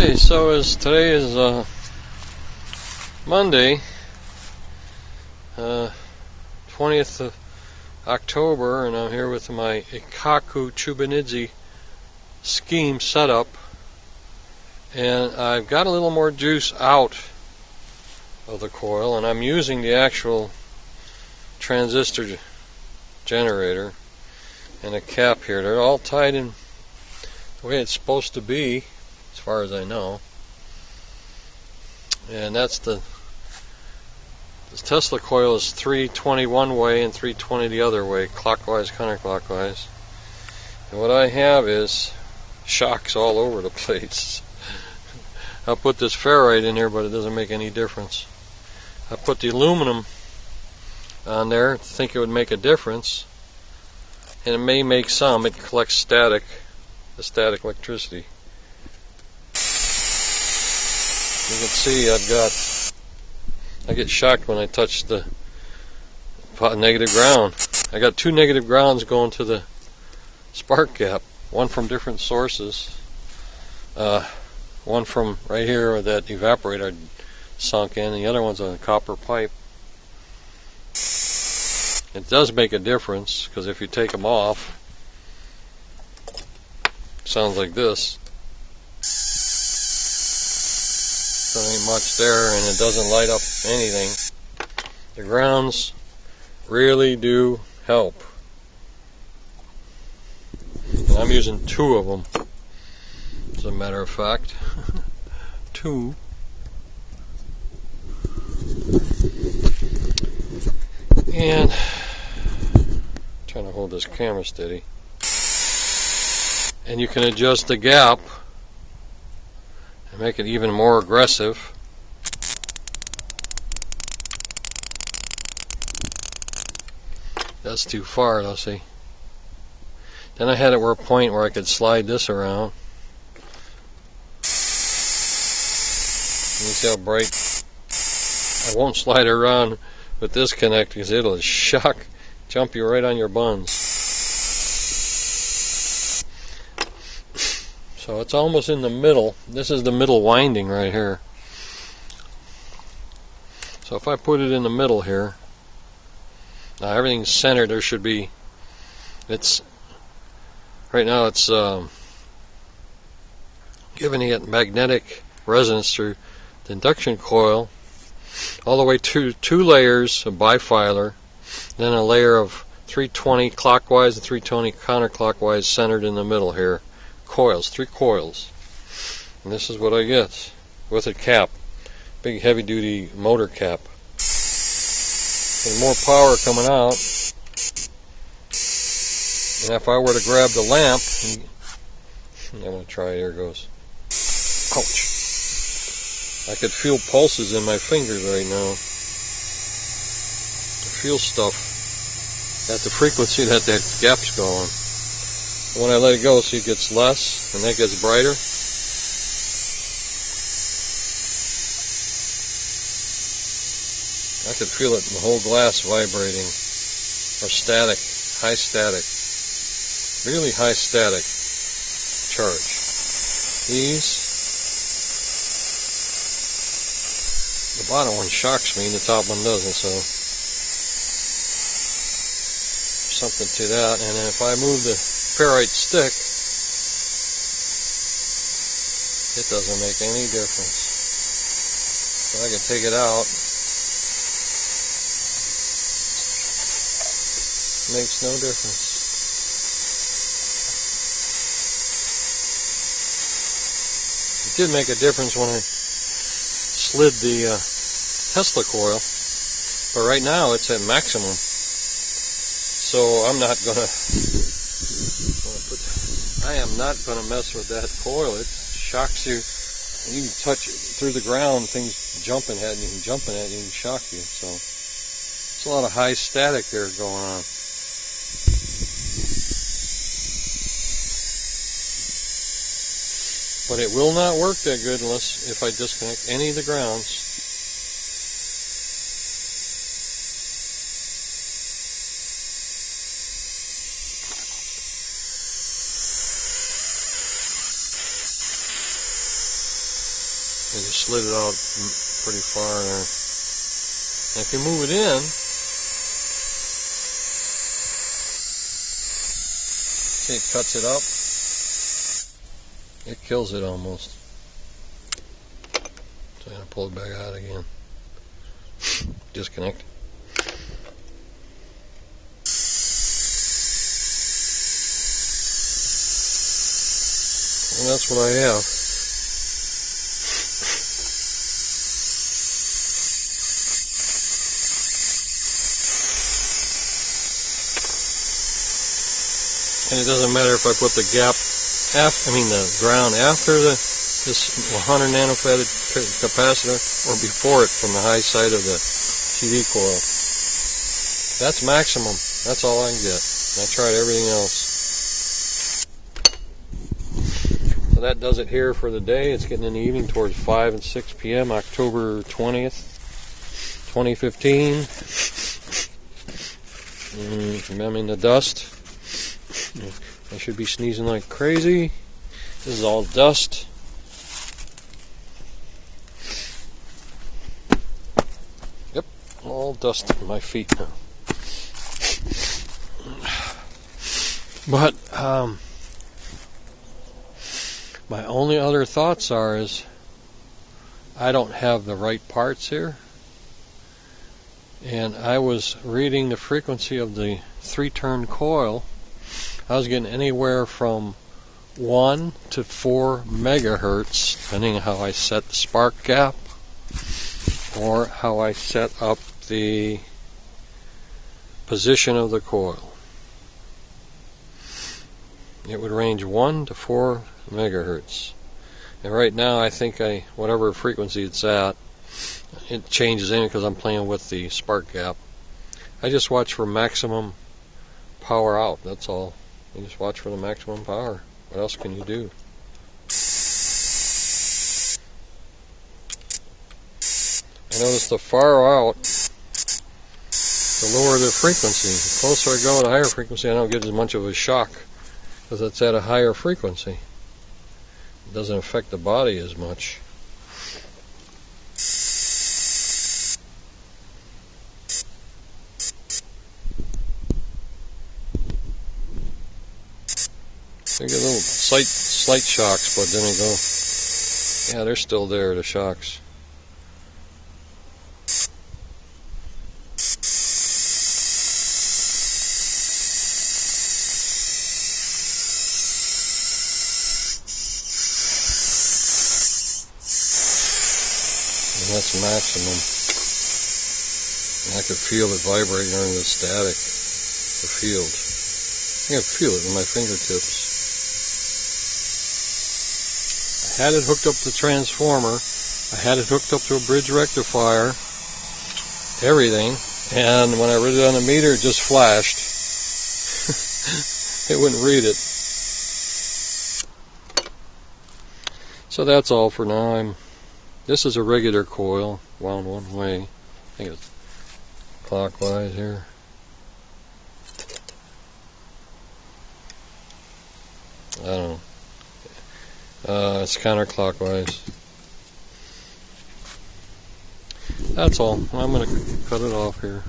Okay, so as today is Monday, 20th of October, and I'm here with my Ikaku Chub scheme setup, and I've got a little more juice out of the coil, and I'm using the actual transistor generator and a cap here. They're all tied in the way it's supposed to be, as far as I know. And that's the Tesla coil is 320 one way and 320 the other way, clockwise, counterclockwise. And what I have is shocks all over the place. I'll put this ferrite in here, but it doesn't make any difference. I put the aluminum on there to think it would make a difference, and it may make some. It collects the static electricity. You can see I get shocked when I touch the negative ground. I got two negative grounds going to the spark gap, one from different sources, one from right here where that evaporator sunk in, and the other one's on a copper pipe. It does make a difference, because if you take them off, it sounds like this. There ain't much there, and it doesn't light up anything. The grounds really do help. And I'm using two of them, as a matter of fact. Two. And I'm trying to hold this camera steady. And you can adjust the gap and make it even more aggressive. That's too far, though, see. Then I had it where a point where I could slide this around. You see how bright? I won't slide it around with this connect, because it'll jump you right on your buns. So it's almost in the middle. This is the middle winding right here. So if I put it in the middle here, now everything's centered. There should be, right now it's giving it magnetic resonance through the induction coil, all the way to two layers of bifilar, then a layer of 320 clockwise and 320 counterclockwise centered in the middle here. Coils, 3 coils, and this is what I get with a cap, big heavy duty motor cap, and more power coming out. And if I were to grab the lamp, I'm going to try it, here it goes. Ouch. I could feel pulses in my fingers right now. I feel stuff at the frequency that gap's going. When I let it go, see, it gets less, and that gets brighter. I could feel it in the whole glass vibrating, or static, high static, really high static charge. The bottom one shocks me, and the top one doesn't, so something to that. And then if I move the ferrite stick, it doesn't make any difference. So I can take it out. Makes no difference. It did make a difference when I slid the Tesla coil, but right now it's at maximum. So I am not going to mess with that coil. It shocks you. And you can touch it through the ground, things jumping at you, and shock you. So it's a lot of high static there going on. But it will not work that good if I disconnect any of the grounds. just slid it out pretty far there. And if you move it in, see it cuts it up. It kills it almost. So I'm going to pull it back out again. Disconnect. And that's what I have. And it doesn't matter if I put the gap the ground after this 100 nanofarad capacitor or before it from the high side of the TV coil. That's maximum. That's all I can get. I tried everything else. So that does it here for the day. It's getting in the evening towards 5 and 6 p.m. October 20th, 2015. I'm in the dust. I should be sneezing like crazy. This is all dust. Yep, all dust in my feet now. But my only other thoughts is I don't have the right parts here. And I was reading the frequency of the 3-turn coil. I was getting anywhere from 1 to 4 megahertz, depending on how I set the spark gap or how I set up the position of the coil. It would range 1 to 4 megahertz. And right now I think whatever frequency it's at, it changes in because I'm playing with the spark gap. I just watch for maximum power out, that's all. You just watch for the maximum power. What else can you do? I notice the far out, the lower the frequency. The closer I go to the higher frequency, I don't get as much of a shock because it's at a higher frequency. It doesn't affect the body as much. They get little slight shocks, but then they go, yeah, they're still there, the shocks. And that's maximum. And I could feel it vibrating under the static, the field. I can feel it in my fingertips. I had it hooked up to the transformer, I had it hooked up to a bridge rectifier, everything, and when I read it on the meter, it just flashed. It wouldn't read it. So that's all for now. This is a regular coil, wound one way. I think it's clockwise here. I don't know. It's counterclockwise. That's all. I'm going to cut it off here.